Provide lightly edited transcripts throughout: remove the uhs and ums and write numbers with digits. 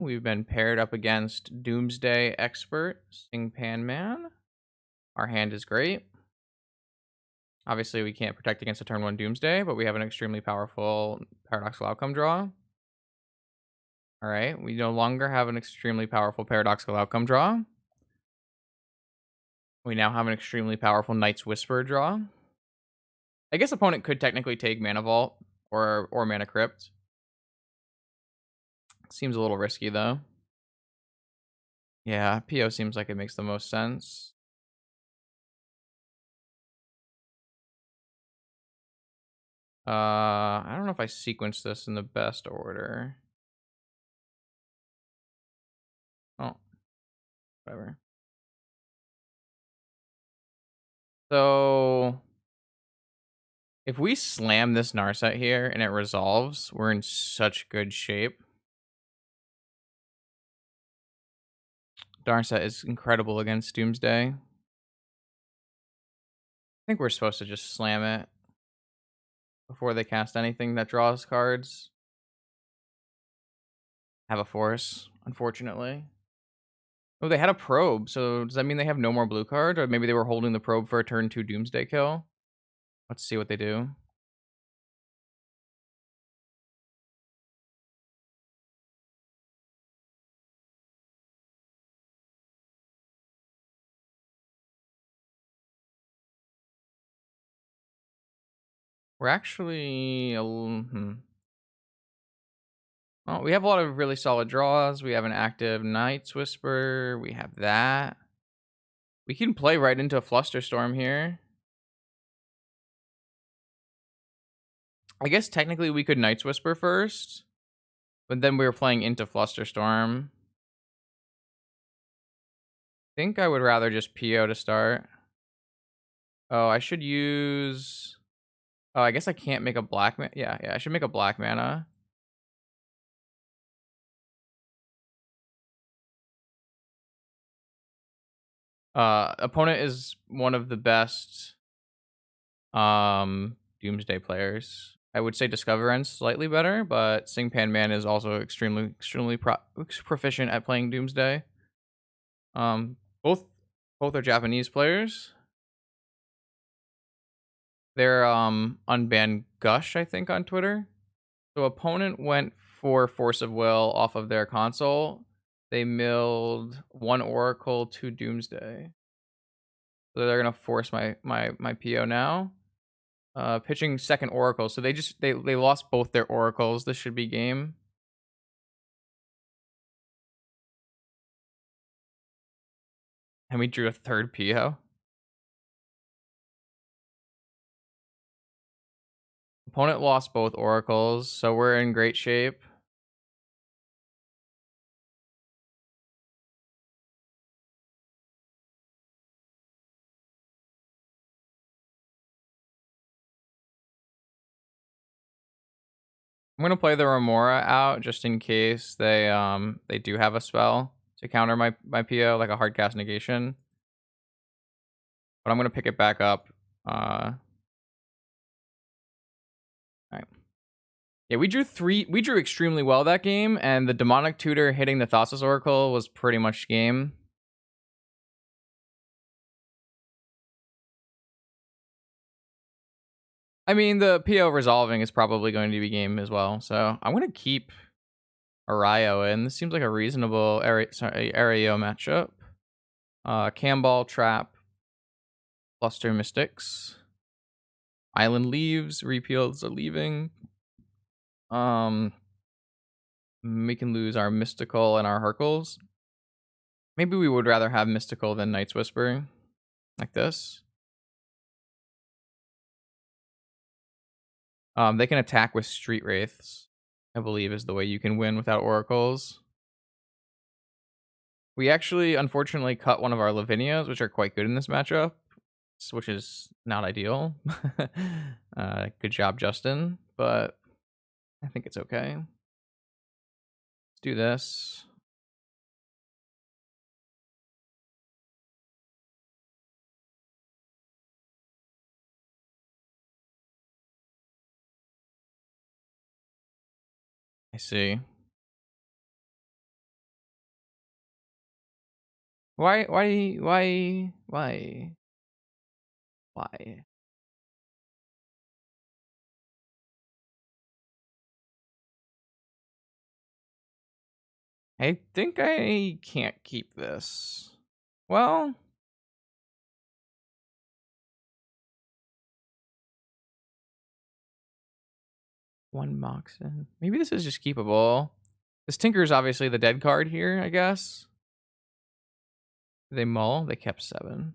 We've been paired up against Doomsday Expert, Sing Pan Man. Our hand is great. Obviously, we can't protect against a turn 1 Doomsday, but we have an extremely powerful Paradoxical Outcome draw. Alright, we no longer have an extremely powerful Paradoxical Outcome draw. We now have an extremely powerful Knight's Whisper draw. I guess opponent could technically take Mana Vault or Mana Crypt. Seems a little risky, though. Yeah, PO seems like it makes the most sense. I don't know if I sequenced this in the best order. Oh, whatever. So, if we slam this Narset here and it resolves, we're in such good shape. Narset is incredible against Doomsday. I think we're supposed to just slam it before they cast anything that draws cards. Have a force, unfortunately. Oh, they had a probe, so does that mean they have no more blue card? Or maybe they were holding the probe for a turn 2 Doomsday kill? Let's see what they do. We're actually well, we have a lot of really solid draws. We have an active Knight's Whisper. We have that. We can play right into a Flusterstorm here. I guess technically we could Knight's Whisper first, but then we were playing into Flusterstorm. I think I would rather just PO to start. Oh, I should use... Oh, I guess I can't make a black mana. Yeah, I should make a black mana. Opponent is one of the best Doomsday players. I would say Discover End's slightly better, but Sing Pan Man is also extremely proficient at playing Doomsday. Um, both both are Japanese players. They're unbanned Gush, I think, on Twitter. So opponent went for Force of Will off of their console. They milled 1 Oracle, 2 Doomsday. So they're gonna force my PO now. Pitching second Oracle. So they lost both their Oracles. This should be game. And we drew a third PO. Opponent lost both Oracles, so we're in great shape. I'm gonna play the Remora out just in case they do have a spell to counter my PO, like a hard cast negation. But I'm gonna pick it back up. Alright. Yeah, we drew extremely well that game, and the Demonic Tutor hitting the Thassa's Oracle was pretty much game. I mean, the PO resolving is probably going to be game as well, so I'm gonna keep Arayo in. This seems like a reasonable Arayo matchup. Camball, Trap, Fluster Mystics. Island leaves, repeals are leaving. We can lose our Mystical and our Hercles. Maybe we would rather have Mystical than Knight's Whisper. Like this. They can attack with Street Wraiths, I believe is the way you can win without Oracles. We actually, unfortunately, cut one of our Lavinias, which are quite good in this matchup, which is not ideal. Good job, Justin, but I think it's okay. Let's do this. I see. Why? I think I can't keep this. Well, one Moxen. Maybe this is just keepable. This Tinker is obviously the dead card here, I guess. They mull. They kept 7.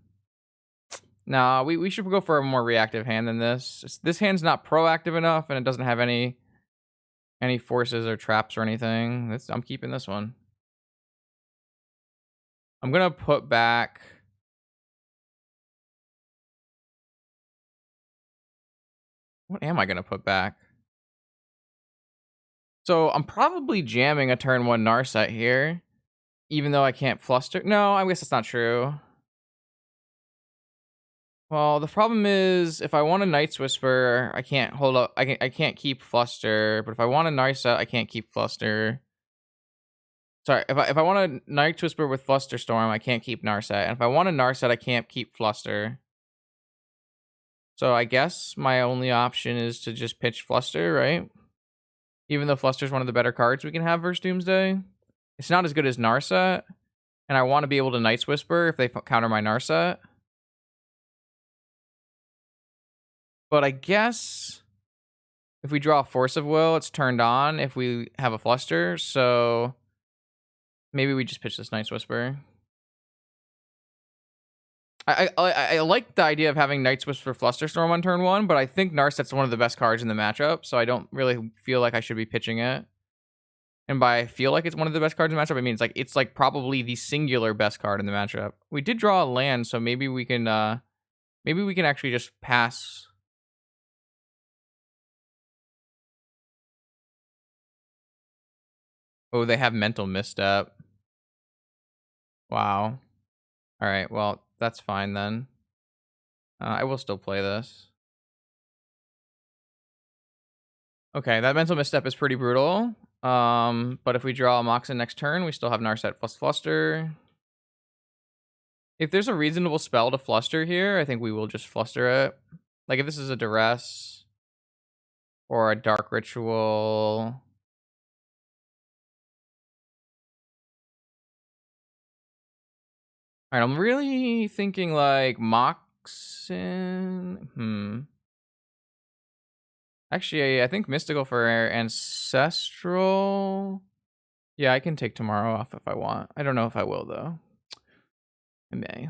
Nah, we should go for a more reactive hand than this. This hand's not proactive enough, and it doesn't have any forces or traps or anything. I'm keeping this one. I'm gonna put back. What am I gonna put back? So I'm probably jamming a turn 1 Narset here, even though I can't fluster. No, I guess that's not true. Well, the problem is if I want a Night's Whisper, I can't hold up. I can't keep Fluster. But if I want a Narset, I can't keep Fluster. Sorry, if I want a Night's Whisper with Fluster Storm, I can't keep Narset. And if I want a Narset, I can't keep Fluster. So I guess my only option is to just pitch Fluster, right? Even though Fluster's one of the better cards we can have versus Doomsday. It's not as good as Narset. And I want to be able to Night's Whisper if they counter my Narset. But I guess if we draw a Force of Will, it's turned on if we have a Fluster. So maybe we just pitch this Night's Whisper. I like the idea of having Night's Whisper Flusterstorm on turn 1, but I think Narset's one of the best cards in the matchup, so I don't really feel like I should be pitching it. And by I feel like it's one of the best cards in the matchup, I mean it's like probably the singular best card in the matchup. We did draw a land, so maybe we can actually just pass. Oh, they have Mental Misstep. Wow. All right, well, that's fine then. I will still play this. Okay, that Mental Misstep is pretty brutal. But if we draw a Moxen next turn, we still have Narset plus Fluster. If there's a reasonable spell to Fluster here, I think we will just Fluster it. Like if this is a Duress or a Dark Ritual. All right, I'm really thinking like Moxen. Actually, I think Mystical for Ancestral. Yeah, I can take tomorrow off if I want. I don't know if I will, though. I may.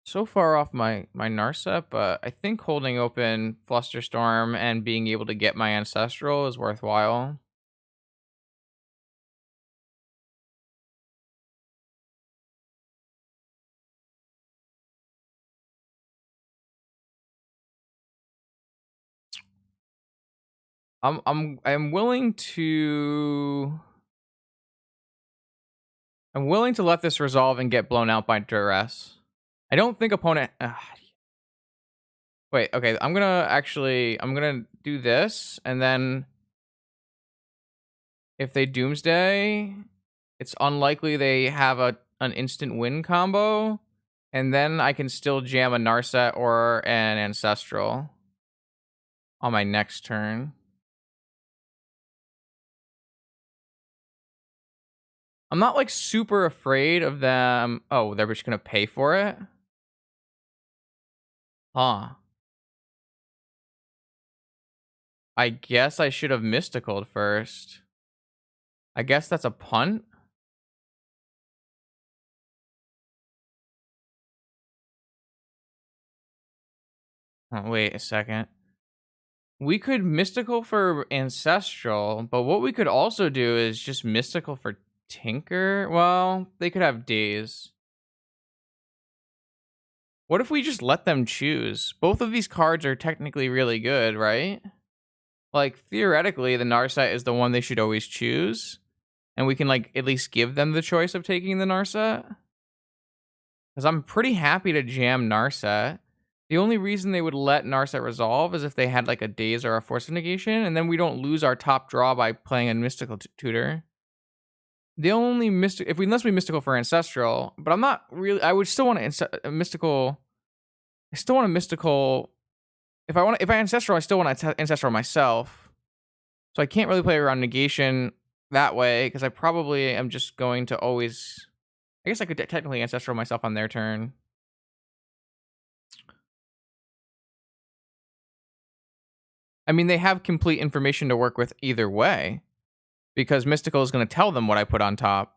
So far off my Narset, but I think holding open Flusterstorm and being able to get my Ancestral is worthwhile. I'm willing to let this resolve and get blown out by Duress. I don't think opponent. Wait, okay. I'm gonna do this, and then if they Doomsday, it's unlikely they have an instant win combo, and then I can still jam a Narset or an Ancestral on my next turn. I'm not like super afraid of them. Oh, they're just gonna pay for it? Huh. I guess I should have Mysticaled first. I guess that's a punt? Oh, wait a second. We could Mystical for Ancestral, but what we could also do is just Mystical for Tinker. Well, they could have Daze. What if we just let them choose? Both of these cards are technically really good, right? Like, theoretically, the Narset is the one they should always choose. And we can, like, at least give them the choice of taking the Narset. Because I'm pretty happy to jam Narset. The only reason they would let Narset resolve is if they had, like, a Daze or a Force of Negation. And then we don't lose our top draw by playing a Mystical Tutor. The only unless we Mystical for Ancestral. But I'm not really... I would still want a Mystical... I still want a Mystical... If I Ancestral, I still want to Ancestral myself. So I can't really play around Negation that way, because I probably am just going to always... I guess I could technically Ancestral myself on their turn. I mean, they have complete information to work with either way, because Mystical is going to tell them what I put on top.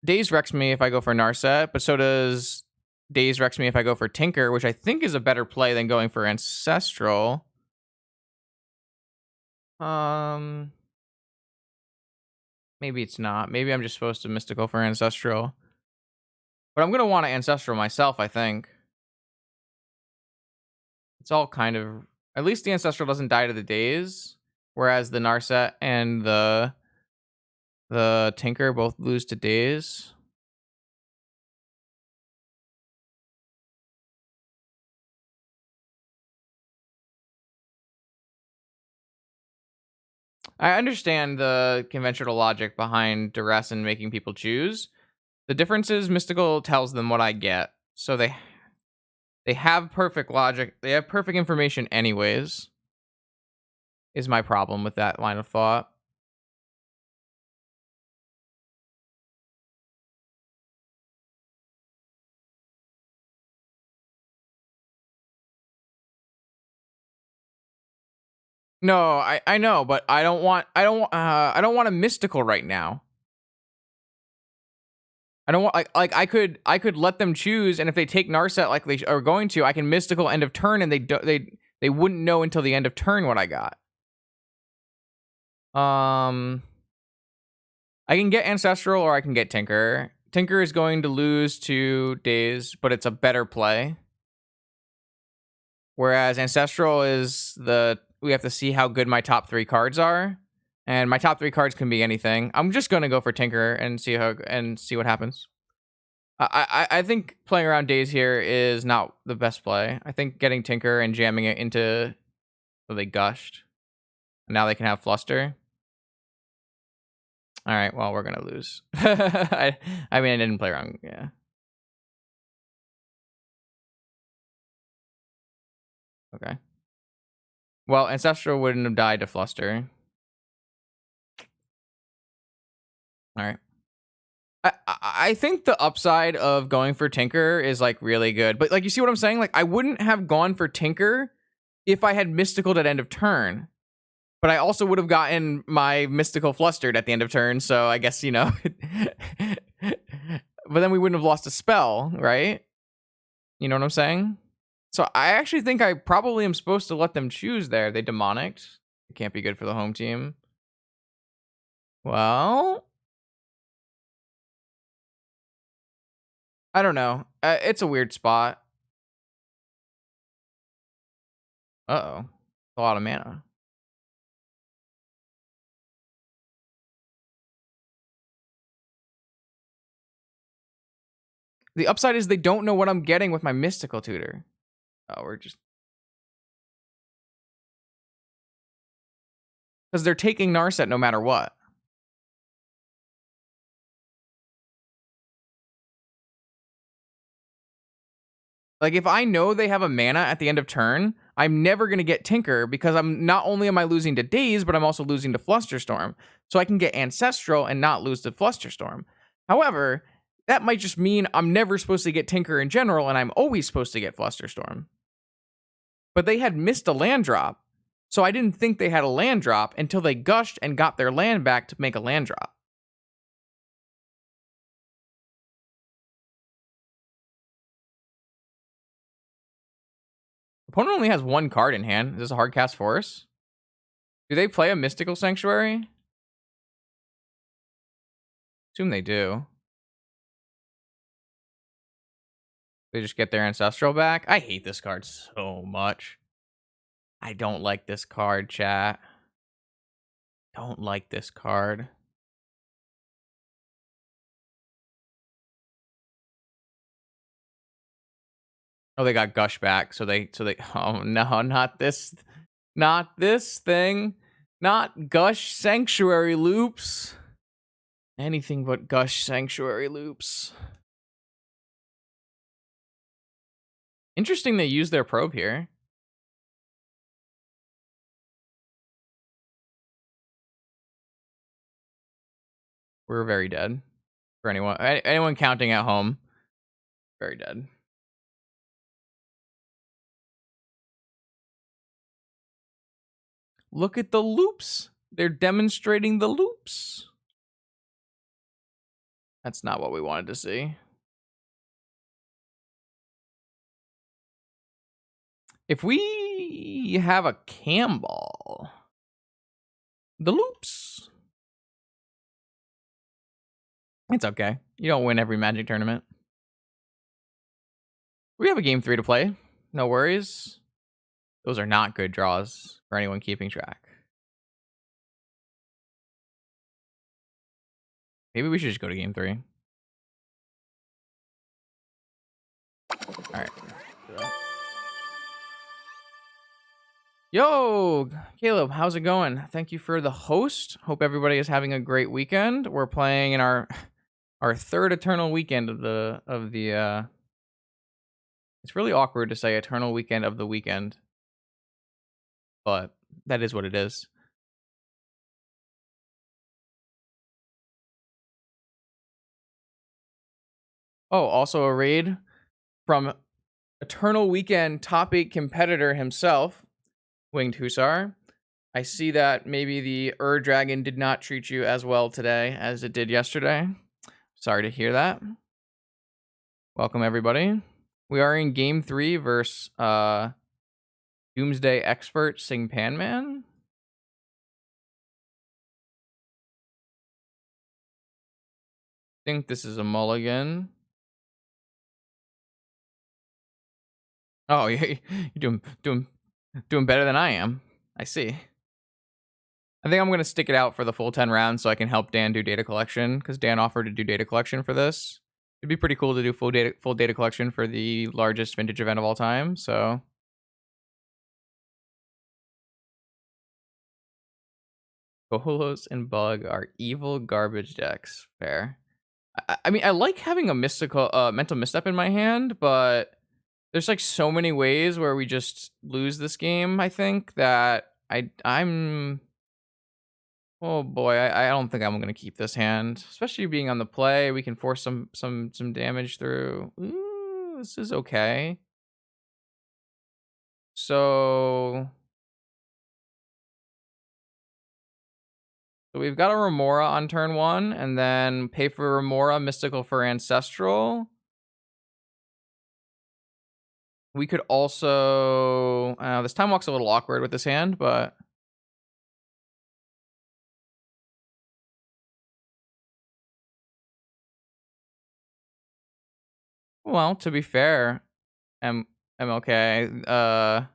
Daze wrecks me if I go for Narset, but so does Daze wrecks me if I go for Tinker, which I think is a better play than going for Ancestral. Maybe it's not. Maybe I'm just supposed to Mystical for Ancestral. But I'm going to want to Ancestral myself, I think. It's all kind of... At least the Ancestral doesn't die to the Daze, whereas the Narset and the Tinker both lose to Daze. I understand the conventional logic behind Duress and making people choose. The difference is Mystical tells them what I get. So they have perfect logic. They have perfect information anyways, is my problem with that line of thought. No, I know, but I don't want a Mystical right now. I don't want I could let them choose, and if they take Narset like they are going to, I can Mystical end of turn, and they wouldn't know until the end of turn what I got. I can get Ancestral or I can get Tinker. Tinker is going to lose to Daze, but it's a better play. Whereas Ancestral is we have to see how good my top 3 cards are. And my top 3 cards can be anything. I'm just gonna go for Tinker and see what happens. I think playing around Daze here is not the best play. I think getting Tinker and jamming it into... So they gushed. And now they can have Fluster. All right, well, we're gonna lose. I mean, I didn't play around. Yeah. Okay. Well, Ancestral wouldn't have died to Fluster. All right. I think the upside of going for Tinker is like really good, but like, you see what I'm saying? Like, I wouldn't have gone for Tinker if I had Mysticaled at end of turn, but I also would have gotten my Mystical flustered at the end of turn. So I guess, but then we wouldn't have lost a spell, right? You know what I'm saying? So I actually think I probably am supposed to let them choose there. They demonicked. It can't be good for the home team. Well, I don't know. It's a weird spot. Uh-oh. A lot of mana. The upside is they don't know what I'm getting with my Mystical Tutor. Oh, we're just... Because they're taking Narset no matter what. Like, if I know they have a mana at the end of turn, I'm never going to get Tinker, because not only am I losing to Daze, but I'm also losing to Flusterstorm. So I can get Ancestral and not lose to Flusterstorm. However, that might just mean I'm never supposed to get Tinker in general, and I'm always supposed to get Flusterstorm. But they had missed a land drop, so I didn't think they had a land drop until they gushed and got their land back to make a land drop. Opponent only has 1 card in hand. Is this a hard cast force? Do they play a Mystical Sanctuary? Assume they do. They just get their ancestral back. I hate this card so much. I don't like this card, chat. Don't like this card. Oh, they got Gush back, so they oh no, not this thing. Not Gush Sanctuary loops. Anything but Gush Sanctuary loops. Interesting they use their probe here. We're very dead. For anyone counting at home. Very dead. Look at the loops. They're demonstrating the loops. That's not what we wanted to see. If we have a cam ball, the loops. It's okay. You don't win every Magic tournament. We have a game 3 to play. No worries. Those are not good draws for anyone keeping track. Maybe we should just go to game 3. All right. Yo, Caleb, how's it going? Thank you for the host. Hope everybody is having a great weekend. We're playing in our third Eternal weekend of the it's really awkward to say Eternal weekend of the weekend, but that is what it is. Oh, also a raid from Eternal weekend top 8 competitor himself, Winged Hussar. I see that maybe the Dragon did not treat you as well today as it did yesterday. Sorry to hear that. Welcome, everybody. We are in game 3 versus Doomsday expert Sing Pan Man. I think this is a mulligan. Oh, you're doing better than I am. I see. I think I'm going to stick it out for the full 10 rounds so I can help Dan do data collection, because Dan offered to do data collection for this. It'd be pretty cool to do full data collection for the largest vintage event of all time, so... Bolos and Bug are evil garbage decks. Fair. I mean, I like having a mystical mental misstep in my hand, but there's like so many ways where we just lose this game, I think, that I'm oh boy, I don't think I'm gonna keep this hand. Especially being on the play. We can force some damage through. Ooh, this is okay. So we've got a Remora on turn 1, and then pay for Remora, Mystical for Ancestral. We could also... this Time Walk's a little awkward with this hand, but... Well, to be fair, I'm okay. The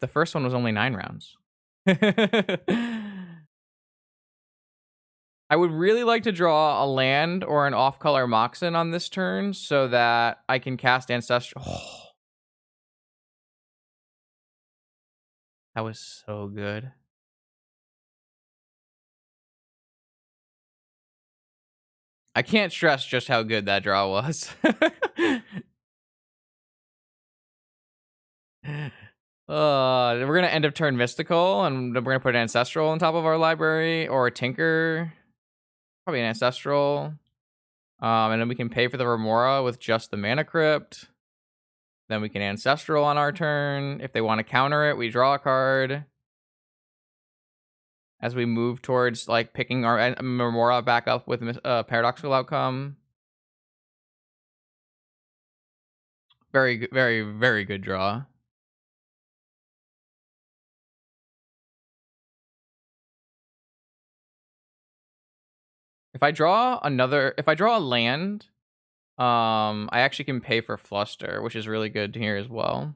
first one was only 9 rounds. I would really like to draw a land or an off-color Moxen on this turn so that I can cast Ancestral. Oh, that was so good. I can't stress just how good that draw was. We're gonna end of turn Mystical, and we're gonna put an Ancestral on top of our library, or a Tinker. Probably an Ancestral. And then we can pay for the Remora with just the Mana Crypt. Then we can Ancestral on our turn. If they want to counter it, we draw a card. As we move towards like picking our Remora back up with Paradoxical Outcome. Very, very, very good draw. If I draw a land I actually can pay for Fluster, which is really good here as well.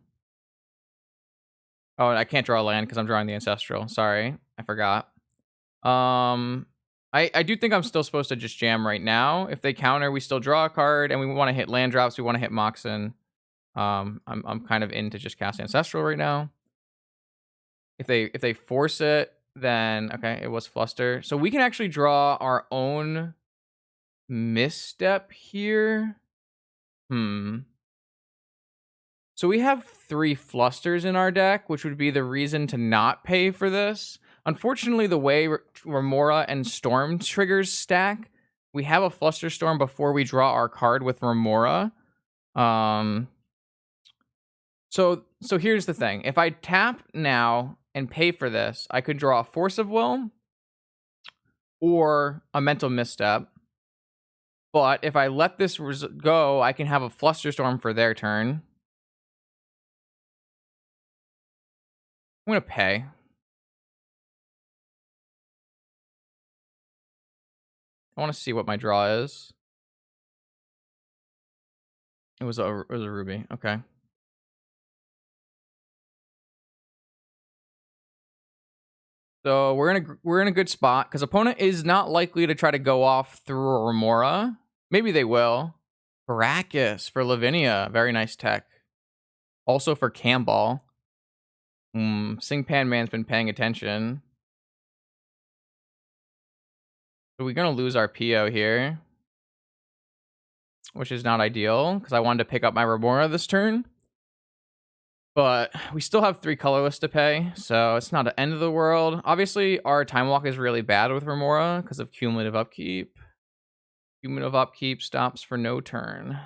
Oh, and I can't draw land because I'm drawing the Ancestral. Sorry, I forgot. Um, I do think I'm still supposed to just jam right now. If they counter, we still draw a card, and we want to hit land drops. We want to hit Moxen. I'm kind of into just cast Ancestral right now. If they force it, then okay, it was Fluster. So we can actually draw our own misstep here. So we have 3 Flusters in our deck, which would be the reason to not pay for this. Unfortunately, the way Remora and Storm triggers stack, we have a Fluster Storm before we draw our card with Remora. So here's the thing. If I tap now and pay for this, I could draw a Force of Will or a Mental Misstep. But if I let this go, I can have a Flusterstorm for their turn. I'm going to pay. I want to see what my draw is. It was a ruby. Okay. So we're in a good spot because opponent is not likely to try to go off through a Remora. Maybe they will. Baracus for Lavinia. Very nice tech. Also for Camball. Sing Pan Man's been paying attention. So we're going to lose our PO here, which is not ideal because I wanted to pick up my Remora this turn. But we still have 3 colorless to pay, so it's not the end of the world. Obviously, our Time Walk is really bad with Remora because of cumulative upkeep. Cumulative upkeep stops for no turn.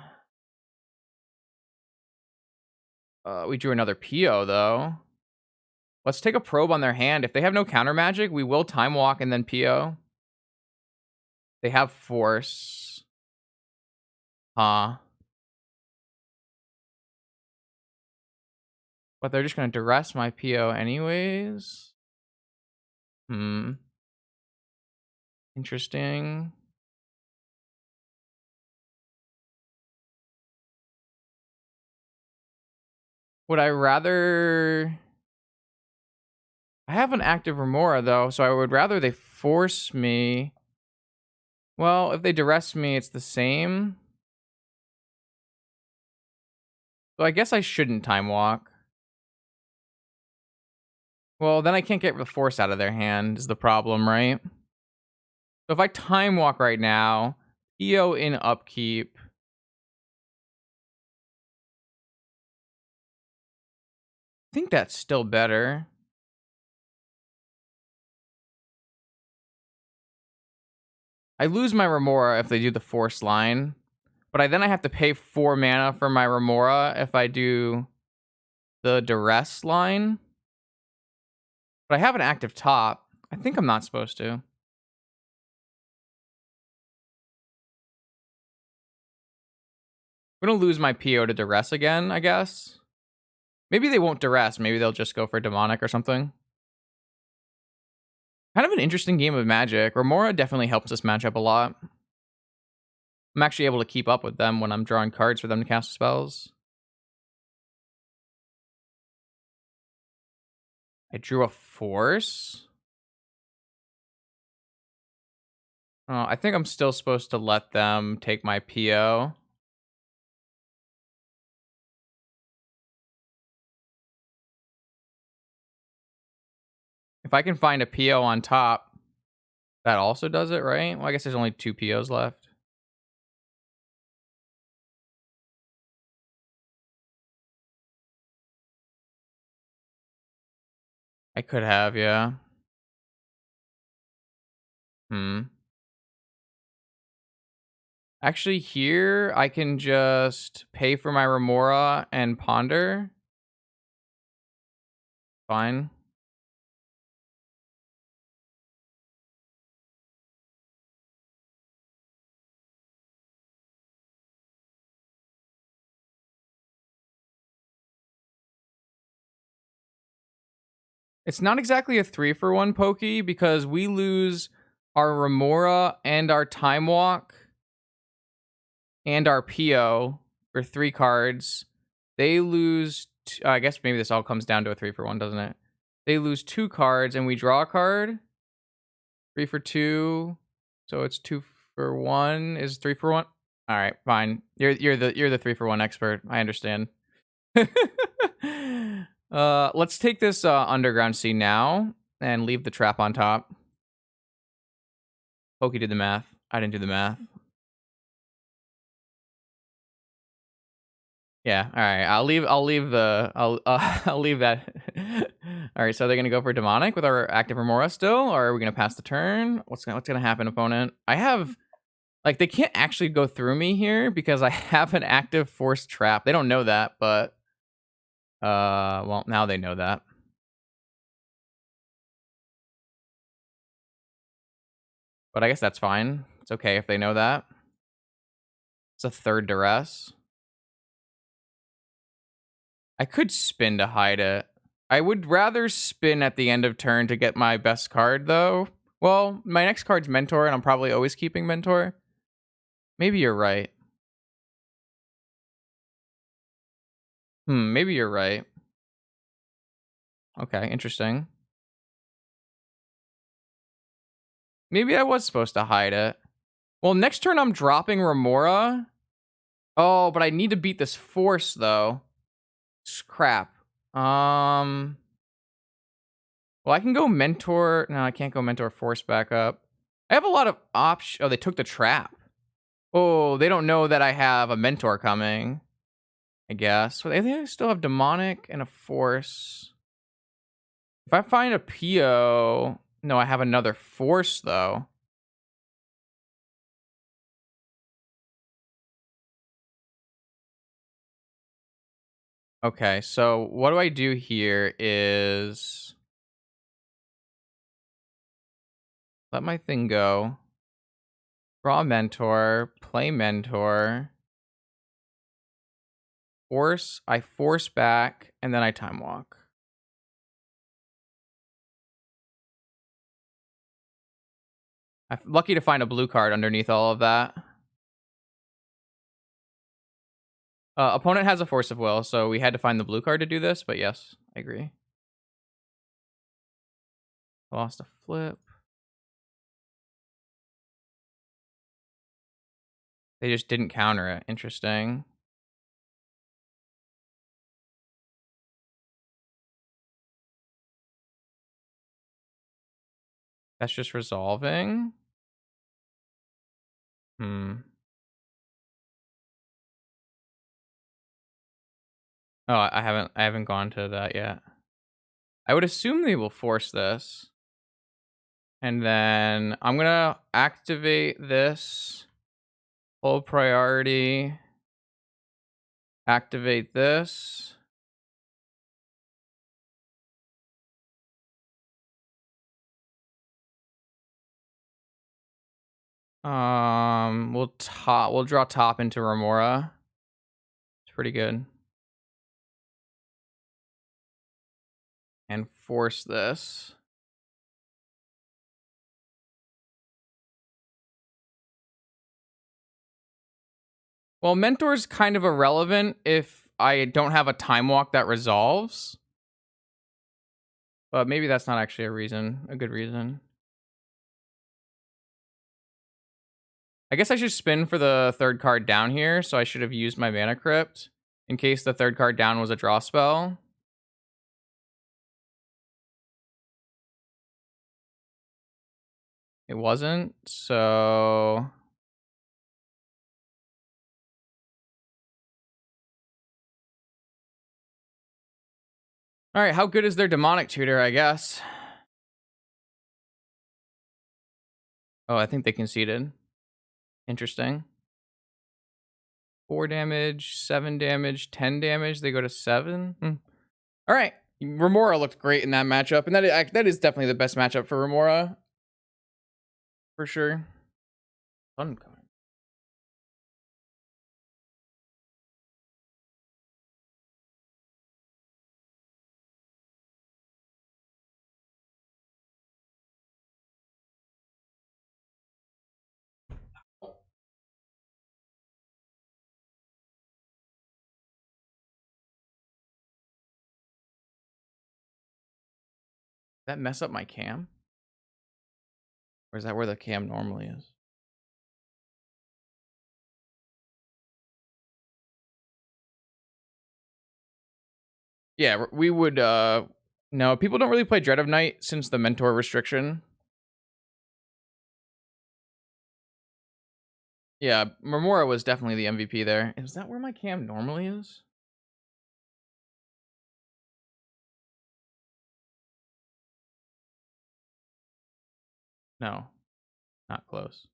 We drew another PO, though. Let's take a probe on their hand. If they have no counter magic, we will Time Walk and then PO. They have Force. But they're just going to duress my PO anyways. Interesting. Would I rather... I have an active Remora, though, so I would rather they force me. Well, if they duress me, it's the same. So I guess I shouldn't Time Walk. Well, then I can't get the Force out of their hand is the problem, right? So if I Time Walk right now, PO in upkeep. I think that's still better. I lose my Remora if they do the Force line, but then I have to pay 4 mana for my Remora if I do the Duress line. But I have an active top. I think I'm not supposed to. I'm going to lose my PO to Duress again, I guess. Maybe they won't Duress. Maybe they'll just go for Demonic or something. Kind of an interesting game of Magic. Remora definitely helps this matchup a lot. I'm actually able to keep up with them when I'm drawing cards for them to cast spells. I drew a Force. Oh, I think I'm still supposed to let them take my PO. If I can find a PO on top, that also does it, right? Well, I guess there's only 2 POs left. I could have, yeah. Actually, here, I can just pay for my Remora and Ponder. Fine. It's not exactly a 3-for-1 pokey because we lose our Remora and our Time Walk. and our PO for 3 cards. They lose. I guess maybe this all comes down to a 3-for-1, doesn't it? They lose 2 cards, and we draw a card. 3 for 2. So it's 2 for 1 is 3 for 1. All right, fine. You're the 3-for-1 expert. I understand. Let's take this underground sea now and leave the trap on top. Pokey did the math. I didn't do the math. Yeah. All right. I'll leave that. All right. So they're gonna go for demonic with our active remora still, or are we gonna pass the turn? What's gonna happen, opponent? I have like they can't actually go through me here because I have an active force trap. They don't know that, but well now they know that. But I guess that's fine. It's okay if they know that. It's a third duress. I could spin to hide it. I would rather spin at the end of turn to get my best card, though. Well, my next card's Mentor, and I'm probably always keeping Mentor. Maybe you're right. Maybe you're right. Okay, interesting. Maybe I was supposed to hide it. Well, next turn I'm dropping Remora. Oh, but I need to beat this Force, though. Crap. Well, I can go Mentor. No, I can't go Mentor Force back up. I have a lot of options. Oh, they took the trap. Oh, they don't know that I have a Mentor coming, I guess. Well, they still have Demonic and a Force. If I find a PO... No, I have another Force, though. Okay, so what do I do here is... Let my thing go. Draw Mentor. Play Mentor. Force. I Force back, and then I Time Walk. I'm lucky to find a blue card underneath all of that. Opponent has a Force of Will, so we had to find the blue card to do this, but yes, I agree. Lost a flip. They just didn't counter it. Interesting. That's just resolving. Oh, I haven't gone to that yet. I would assume they will force this. And then I'm gonna activate this. Hold priority. Activate this. We'll draw top into Remora. It's pretty good. And force this. Well, Mentor's kind of irrelevant if I don't have a Time Walk that resolves. But maybe that's not actually a good reason. I guess I should spin for the third card down here, so I should have used my Mana Crypt in case the third card down was a draw spell. It wasn't, so... Alright, how good is their Demonic Tutor, I guess? Oh, I think they conceded. Interesting. 4 damage, 7 damage, 10 damage. They go to 7. All right. Remora looked great in that matchup, and that is definitely the best matchup for Remora. For sure. Fun card. That mess up my cam? Or is that where the cam normally is? Yeah, we would, no, people don't really play Dread of Night since the mentor restriction. Yeah, Remora was definitely the MVP there. Is that where my cam normally is? No, not close.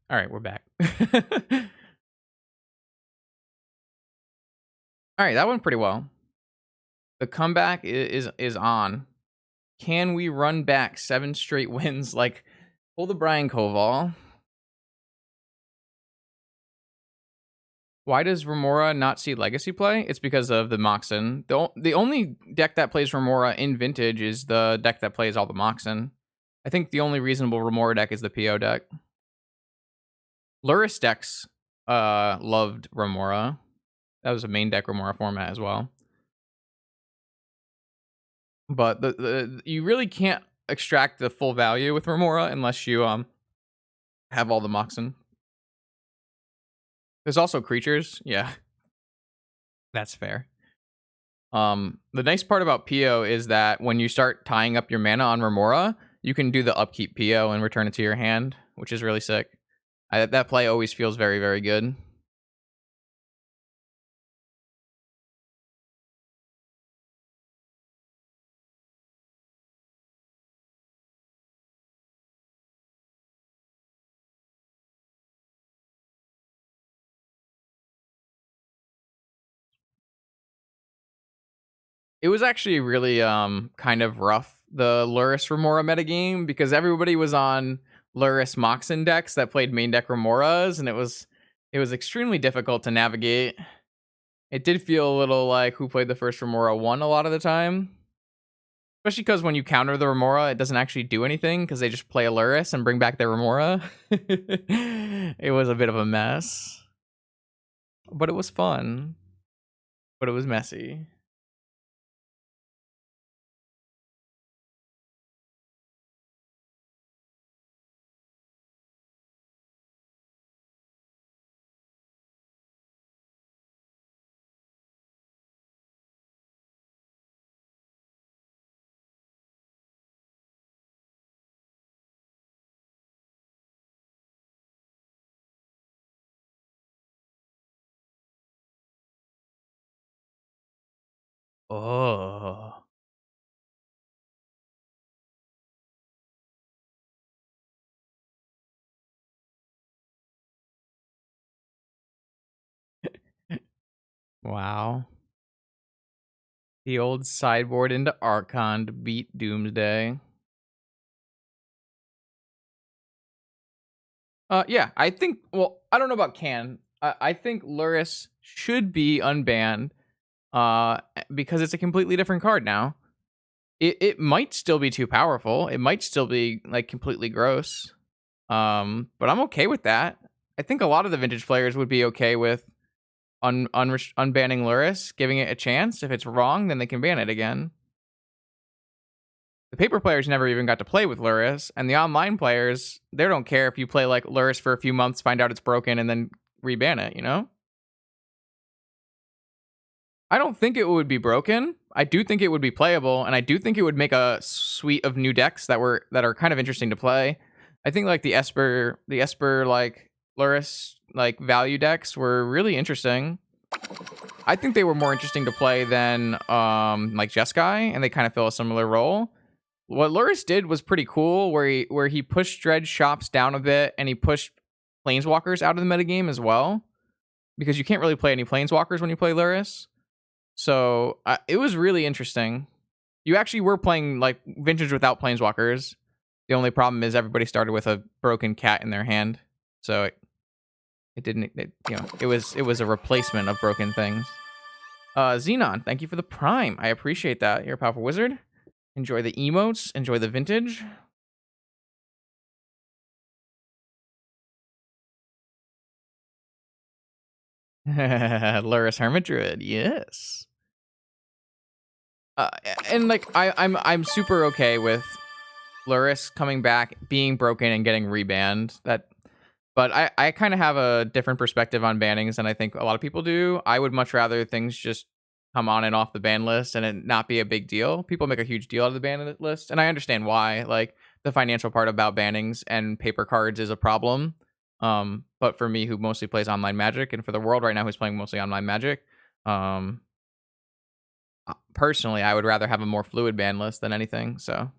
All right, we're back. All right, that went pretty well. The comeback is on. Can we run back 7 straight wins like pull the Brian Koval? Why does Remora not see Legacy play? It's because of the Moxen. The only deck that plays Remora in Vintage is the deck that plays all the Moxen. I think the only reasonable Remora deck is the PO deck. Luris decks loved Remora. That was a main deck Remora format as well. But the you really can't extract the full value with Remora unless you have all the Moxen. There's also creatures. Yeah, that's fair. The nice part about PO is that when you start tying up your mana on Remora, you can do the upkeep PO and return it to your hand, which is really sick. That play always feels very, very good. It was actually really kind of rough, the Luris Remora metagame, because everybody was on Luris Moxen decks that played main deck Remoras, and it was extremely difficult to navigate. It did feel a little like who played the first Remora won a lot of the time. Especially because when you counter the Remora, it doesn't actually do anything because they just play a Luris and bring back their Remora. It was a bit of a mess. But it was fun. But it was messy. Oh. Wow. The old sideboard into Archon to beat Doomsday. Yeah, I think. Well, I don't know about can. I think Luris should be unbanned. Because it's a completely different card now. It might still be too powerful. It might still be like completely gross. But I'm okay with that. I think a lot of the vintage players would be okay with unbanning Luris, giving it a chance. If it's wrong, then they can ban it again. The paper players never even got to play with Luris, and the online players, they don't care if you play like Luris for a few months, find out it's broken, and then reban it, you know? I don't think it would be broken. I do think it would be playable, and I do think it would make a suite of new decks that are kind of interesting to play. I think like the Esper like Luris like value decks were really interesting. I think they were more interesting to play than like Jeskai, and they kind of fill a similar role. What Luris did was pretty cool, where he pushed Dredge shops down a bit, and he pushed Planeswalkers out of the metagame as well, because you can't really play any Planeswalkers when you play Luris. So it was really interesting. You actually were playing like vintage without Planeswalkers, The only problem is everybody started with a broken cat in their hand, so it didn't. It was a replacement of broken things. Xenon, thank you for the prime. I appreciate that. You're a powerful wizard. Enjoy the emotes. Enjoy the vintage. Luris Hermit Druid, yes. Uh, and like I'm super okay with Luris coming back, being broken, and getting rebanned. But I kind of have a different perspective on bannings than I think a lot of people do. I would much rather things just come on and off the ban list and it not be a big deal. People make a huge deal out of the ban list, and I understand why. Like the financial part about bannings and paper cards is a problem. But for me, who mostly plays online Magic, and for the world right now, who's playing mostly online Magic, um, personally, I would rather have a more fluid ban list than anything. So